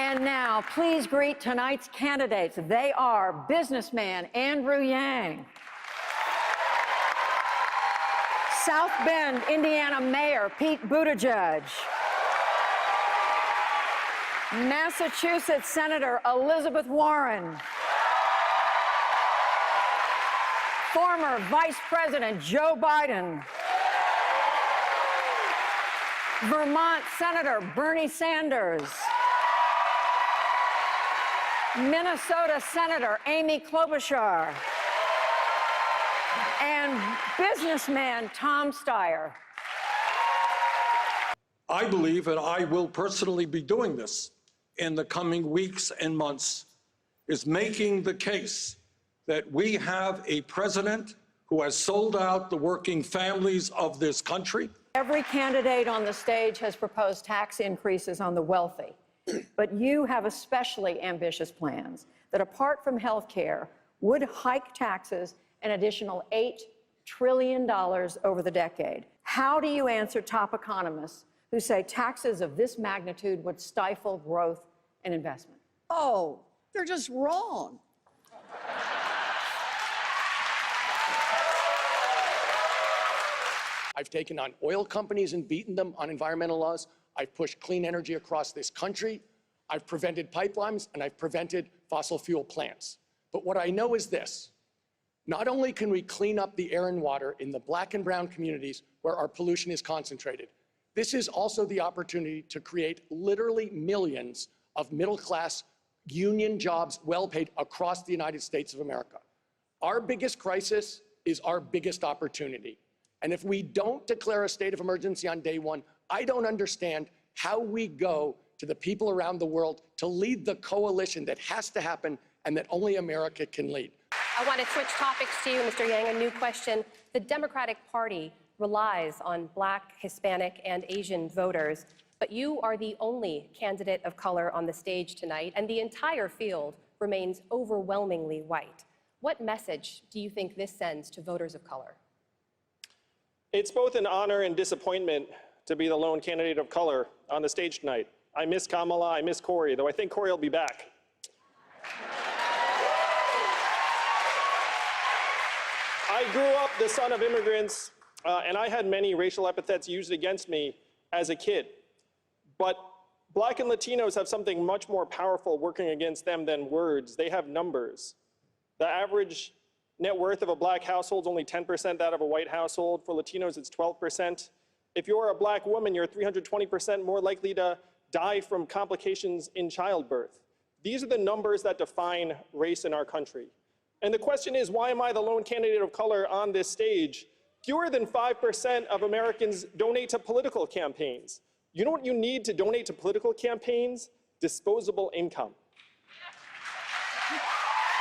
And now, please greet tonight's candidates. They are businessman Andrew Yang, South Bend, Indiana Mayor Pete Buttigieg, Massachusetts Senator Elizabeth Warren, former Vice President Joe Biden, Vermont Senator Bernie Sanders, Minnesota Senator Amy Klobuchar, and businessman Tom Steyer. I believe, and I will personally be doing this in the coming weeks and months, is making the case that we have a president who has sold out the working families of this country. Every candidate on the stage has proposed tax increases on the wealthy, but you have especially ambitious plans that, apart from health care, would hike taxes an additional $8 trillion over the decade. How do you answer top economists who say taxes of this magnitude would stifle growth and investment? Oh, they're just wrong. I've taken on oil companies and beaten them on environmental laws. I've pushed clean energy across this country. I've prevented pipelines, and I've prevented fossil fuel plants. But what I know is this: not only can we clean up the air and water in the Black and brown communities where our pollution is concentrated, this is also the opportunity to create literally millions of middle-class union jobs, well-paid, across the United States of America. Our biggest crisis is our biggest opportunity. And if we don't declare a state of emergency on day one, I don't understand how we go to the people around the world to lead the coalition that has to happen and that only America can lead. I want to switch topics to you, Mr. Yang. A new question. The Democratic Party relies on Black, Hispanic, and Asian voters, but you are the only candidate of color on the stage tonight, and the entire field remains overwhelmingly white. What message do you think this sends to voters of color? It's both an honor and disappointment to be the lone candidate of color on the stage tonight. I miss Kamala, I miss Cory, though I think Cory will be back. I grew up the son of immigrants, and I had many racial epithets used against me as a kid. But Black and Latinos have something much more powerful working against them than words. They have numbers. The average net worth of a Black household is only 10% that of a white household. For Latinos, it's 12%. If you're a Black woman, you're 320% more likely to die from complications in childbirth. These are the numbers that define race in our country. And the question is, why am I the lone candidate of color on this stage? Fewer than 5% of Americans donate to political campaigns. You know what you need to donate to political campaigns? Disposable income.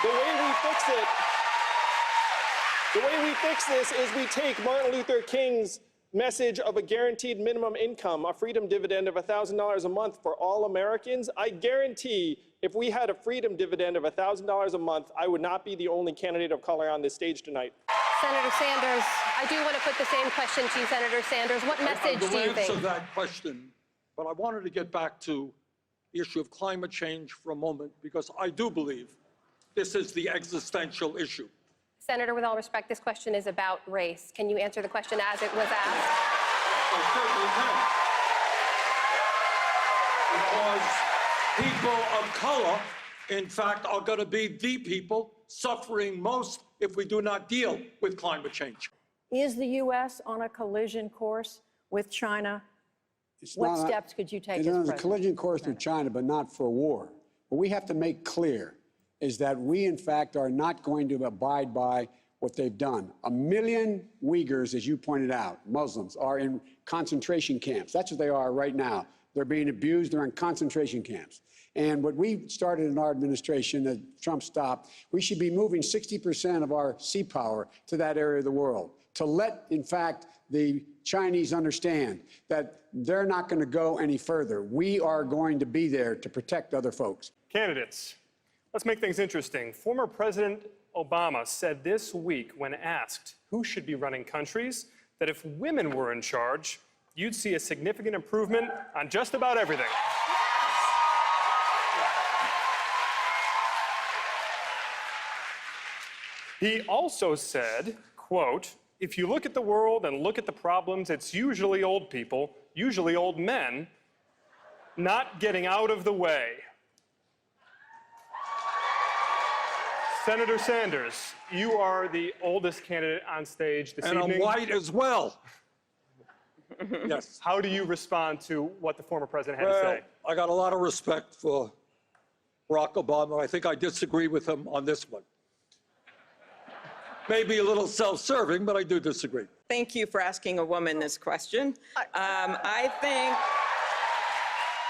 The way we fix this is we take Martin Luther King's message of a guaranteed minimum income, a freedom dividend of $1,000 a month for all Americans. I guarantee if we had a freedom dividend of $1,000 a month, I would not be the only candidate of color on this stage tonight. Senator Sanders, I do want to put the same question to you, Senator Sanders. What message do you think? I will answer that question, but I wanted to get back to the issue of climate change for a moment, because I do believe this is the existential issue. Senator, with all respect, this question is about race. Can you answer the question as it was asked? I certainly can. Because people of color, in fact, are going to be the people suffering most if we do not deal with climate change. Is the U.S. on a collision course with China? What steps could you take as president? It's on a collision course with China, but not for war. What we have to make clear is that we, in fact, are not going to abide by what they've done. 1 million Uyghurs, as you pointed out, Muslims, are in concentration camps. That's what they are right now. They're being abused. They're in concentration camps. And what we started in our administration that Trump stopped, we should be moving 60% of our sea power to that area of the world to let, in fact, the Chinese understand that they're not going to go any further. We are going to be there to protect other folks. Candidates. Let's make things interesting. Former President Obama said this week, when asked who should be running countries, that if women were in charge, you'd see a significant improvement on just about everything. He also said, quote, "If you look at the world and look at the problems, it's usually old people, usually old men, not getting out of the way." Senator Sanders, you are the oldest candidate on stage this And evening. I'm white as well. Yes. How do you respond to what the former president had to Well, say? I got a lot of respect for Barack Obama. I think I disagree with him on this one. Maybe a little self-serving, but I do disagree. Thank you for asking a woman this question. I think,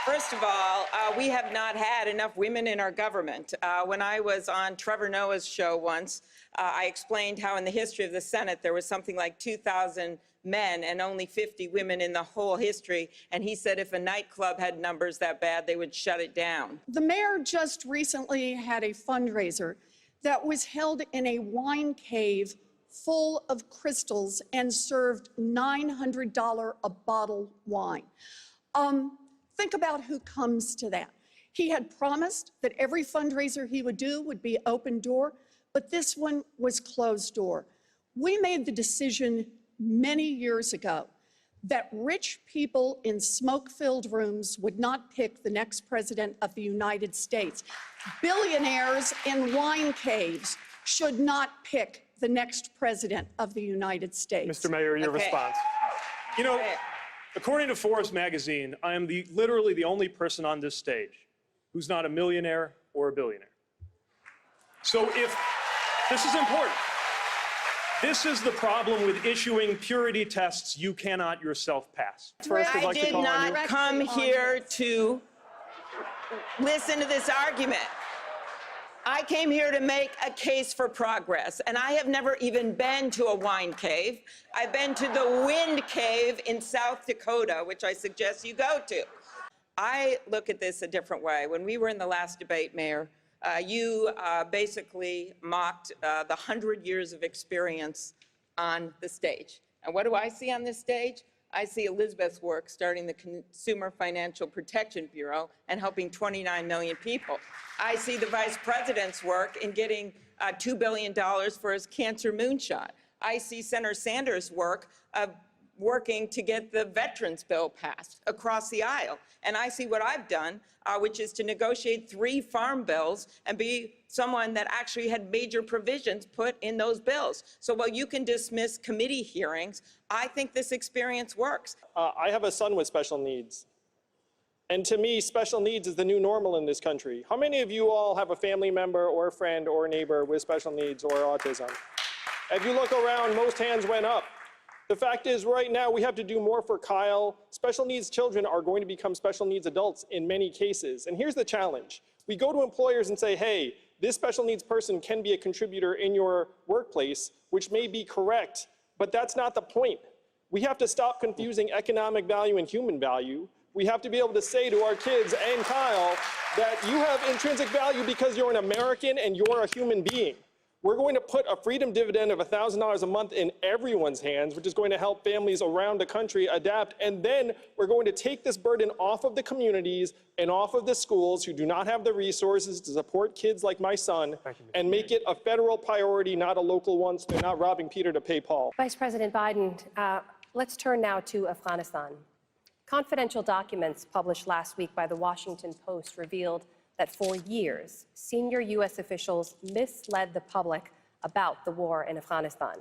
first of all, we have not had enough women in our government. When I was on Trevor Noah's show once, I explained how in the history of the Senate there was something like 2,000 men and only 50 women in the whole history. And he said if a nightclub had numbers that bad, they would shut it down. The mayor just recently had a fundraiser that was held in a wine cave full of crystals and served $900 a bottle wine. Think about who comes to that. He had promised that every fundraiser he would do would be open door, but this one was closed door. We made the decision many years ago that rich people in smoke-filled rooms would not pick the next president of the United States. Billionaires in wine caves should not pick the next president of the United States. Mr. Mayor, your Okay. response. You know, according to Forbes magazine, I am literally the only person on this stage who's not a millionaire or a billionaire. So if this is important, this is the problem with issuing purity tests you cannot yourself pass. First, I'd I like to did call on you. not come here to listen to this argument. I came here to make a case for progress, and I have never even been to a wine cave. I've been to the Wind Cave in South Dakota, which I suggest you go to. I look at this a different way. When we were in the last debate, Mayor, you basically mocked the 100 years of experience on the stage. And what do I see on this stage? I see Elizabeth's work starting the Consumer Financial Protection Bureau and helping 29 million people. I see the Vice President's work in getting $2 billion for his cancer moonshot. I see Senator Sanders' work working to get the Veterans Bill passed across the aisle. And I see what I've done, which is to negotiate 3 farm bills and be someone that actually had major provisions put in those bills. So while you can dismiss committee hearings, I think this experience works. I have a son with special needs. And to me, special needs is the new normal in this country. How many of you all have a family member or a friend or a neighbor with special needs or autism? If you look around, most hands went up. The fact is, right now, we have to do more for Kyle. Special needs children are going to become special needs adults in many cases. And here's the challenge. We go to employers and say, hey, this special needs person can be a contributor in your workplace, which may be correct, but that's not the point. We have to stop confusing economic value and human value. We have to be able to say to our kids and Kyle that you have intrinsic value because you're an American and you're a human being. We're going to put a freedom dividend of $1,000 a month in everyone's hands, which is going to help families around the country adapt. And then we're going to take this burden off of the communities and off of the schools who do not have the resources to support kids like my son and make it a federal priority, not a local one, so they're not robbing Peter to pay Paul. Vice President Biden, let's turn now to Afghanistan. Confidential documents published last week by the Washington Post revealed that for years, senior U.S. officials misled the public about the war in Afghanistan.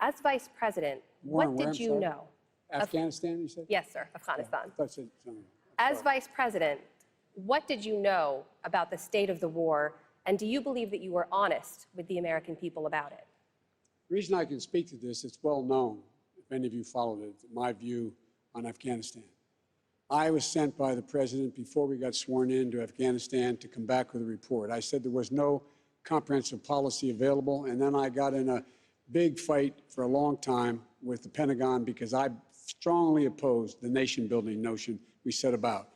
As vice president, what did you know? Afghanistan, you said? Yes, sir, Afghanistan. That's it. Sorry. As vice president, what did you know about the state of the war, and do you believe that you were honest with the American people about it? The reason I can speak to this, it's well known, if any of you followed it, my view on Afghanistan. I was sent by the president before we got sworn in to Afghanistan to come back with a report. I said there was no comprehensive policy available, and then I got in a big fight for a long time with the Pentagon because I strongly opposed the nation-building notion we set about.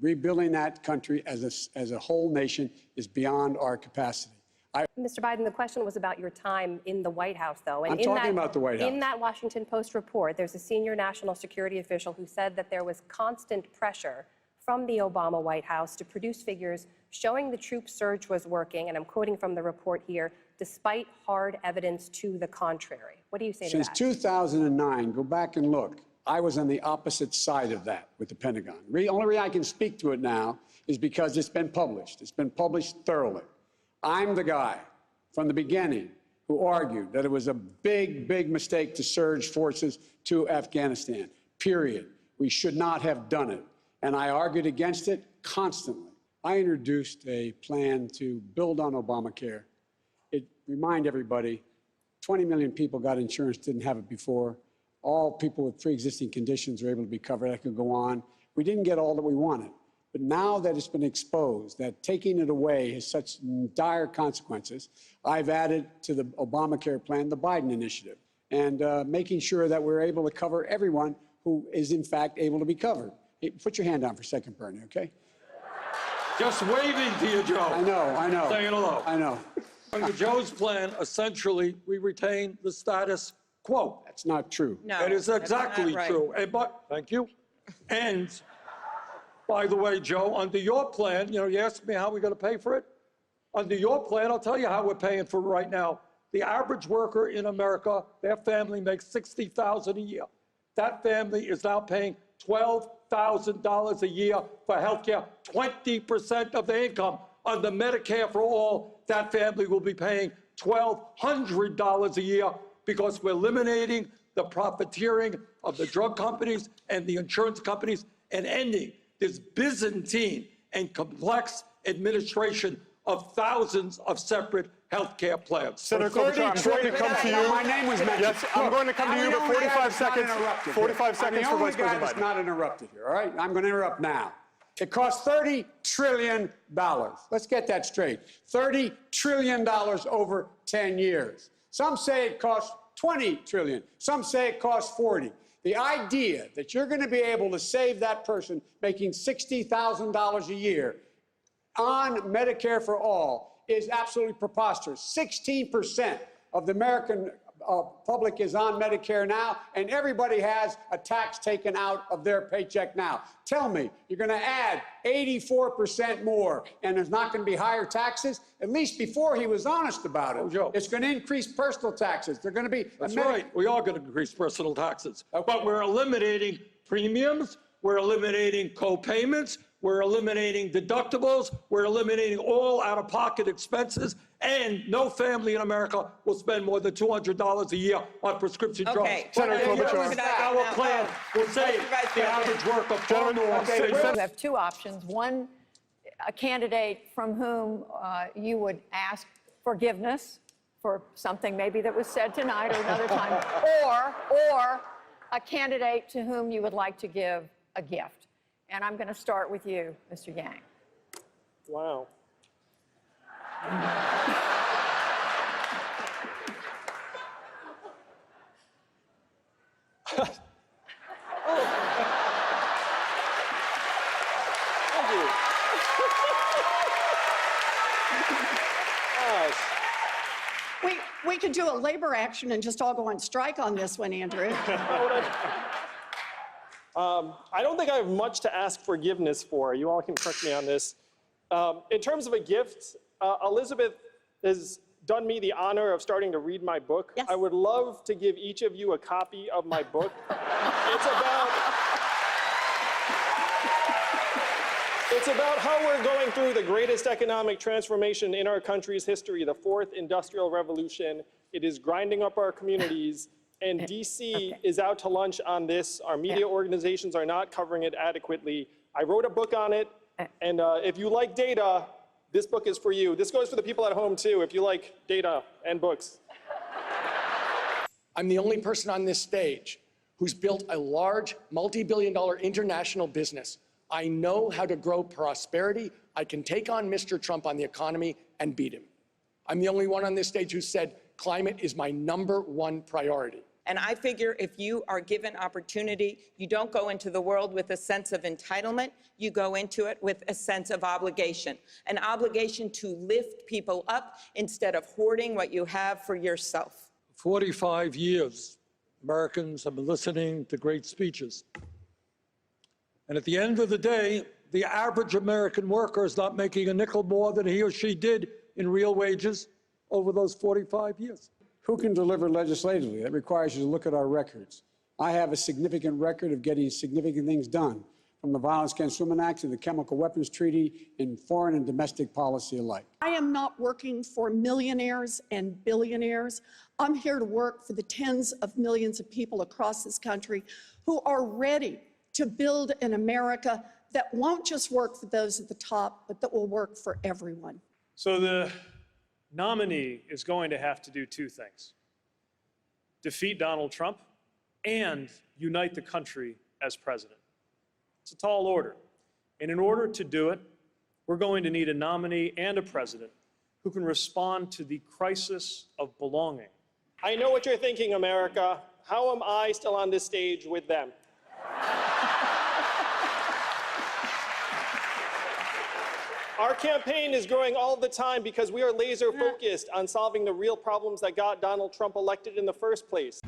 Rebuilding that country as a whole nation is beyond our capacity. Mr. Biden, the question was about your time in the White House, though. And I'm talking about the White House. In that Washington Post report, there's a senior national security official who said that there was constant pressure from the Obama White House to produce figures showing the troop surge was working, and I'm quoting from the report here, despite hard evidence to the contrary. What do you say to Since that? 2009, go back and look, I was on the opposite side of that with the Pentagon. The only reason I can speak to it now is because it's been published. It's been published thoroughly. I'm the guy from the beginning who argued that it was a big, big mistake to surge forces to Afghanistan, period. We should not have done it. And I argued against it constantly. I introduced a plan to build on Obamacare. It remind everybody, 20 million people got insurance, didn't have it before. All people with pre-existing conditions were able to be covered. I could go on. We didn't get all that we wanted. But now that it's been exposed, that taking it away has such dire consequences, I've added to the Obamacare plan the Biden initiative, and making sure that we're able to cover everyone who is, in fact, able to be covered. Hey, put your hand down for a second, Bernie, okay? Just waving to you, Joe. I know. Saying hello. I know. Under Joe's plan, essentially, we retain the status quo. That's not true. No, It is that's not exactly right. true. Thank you. And by the way, Joe, under your plan, you asked me how we're going to pay for it. Under your plan, I'll tell you how we're paying for it right now. The average worker in America, their family makes $60,000 a year. That family is now paying $12,000 a year for health care, 20% of their income. Under Medicare for All, that family will be paying $1,200 a year because we're eliminating the profiteering of the drug companies and the insurance companies and ending this Byzantine and complex administration of thousands of separate health care plans. Senator Klobuchar, I'm going to come to you. My name was mentioned. Yes, I'm going to come to you, but 45 seconds. 45 seconds for Vice President I'm the only guy that's Biden. not interrupted here, all right? I'm going to interrupt now. It costs $30 trillion. Let's get that straight. $30 trillion over 10 years. Some say it costs $20 trillion. Some say it costs $40. The idea that you're going to be able to save that person making $60,000 a year on Medicare for All is absolutely preposterous. 16% of the American public is on Medicare now, and everybody has a tax taken out of their paycheck now. Tell me, you're going to add 84% more, and there's not going to be higher taxes? At least before he was honest about it. Oh, Joe. It's going to increase personal taxes. They're going to be... That's right. We are going to increase personal taxes. But we're eliminating premiums. We're eliminating co-payments. We're eliminating deductibles. We're eliminating all out-of-pocket expenses. And no family in America will spend more than $200 a year on prescription drugs. Okay. Senator Klobuchar. Our plan will save the average worker far more. You have two options. One, a candidate from whom you would ask forgiveness for something maybe that was said tonight or another time, or a candidate to whom you would like to give a gift. And I'm going to start with you, Mr. Yang. Wow. Thank you. Gosh. We could do a labor action and just all go on strike on this one, Andrew. I don't think I have much to ask forgiveness for. You all can correct me on this. In terms of a gift, Elizabeth has done me the honor of starting to read my book. Yes. I would love to give each of you a copy of my book. It's about how we're going through the greatest economic transformation in our country's history, the fourth industrial revolution. It is grinding up our communities. And DC is out to lunch on this. Our media organizations are not covering it adequately. I wrote a book on it, and if you like data, this book is for you. This goes for the people at home, too, if you like data and books. I'm the only person on this stage who's built a large, multi-billion-dollar international business. I know how to grow prosperity. I can take on Mr. Trump on the economy and beat him. I'm the only one on this stage who said climate is my #1 priority. And I figure if you are given opportunity, you don't go into the world with a sense of entitlement, you go into it with a sense of obligation. An obligation to lift people up instead of hoarding what you have for yourself. 45 years, Americans have been listening to great speeches. And at the end of the day, the average American worker is not making a nickel more than he or she did in real wages over those 45 years. Who can deliver legislatively? That requires you to look at our records. I have a significant record of getting significant things done, from the Violence Against Women Act to the Chemical Weapons Treaty, in foreign and domestic policy alike. I am not working for millionaires and billionaires. I'm here to work for the tens of millions of people across this country who are ready to build an America that won't just work for those at the top, but that will work for everyone. So the nominee is going to have to do two things: defeat Donald Trump and unite the country as president. It's a tall order. And in order to do it, we're going to need a nominee and a president who can respond to the crisis of belonging. I know what you're thinking, America. How am I still on this stage with them? Our campaign is growing all the time because we are laser focused on solving the real problems that got Donald Trump elected in the first place.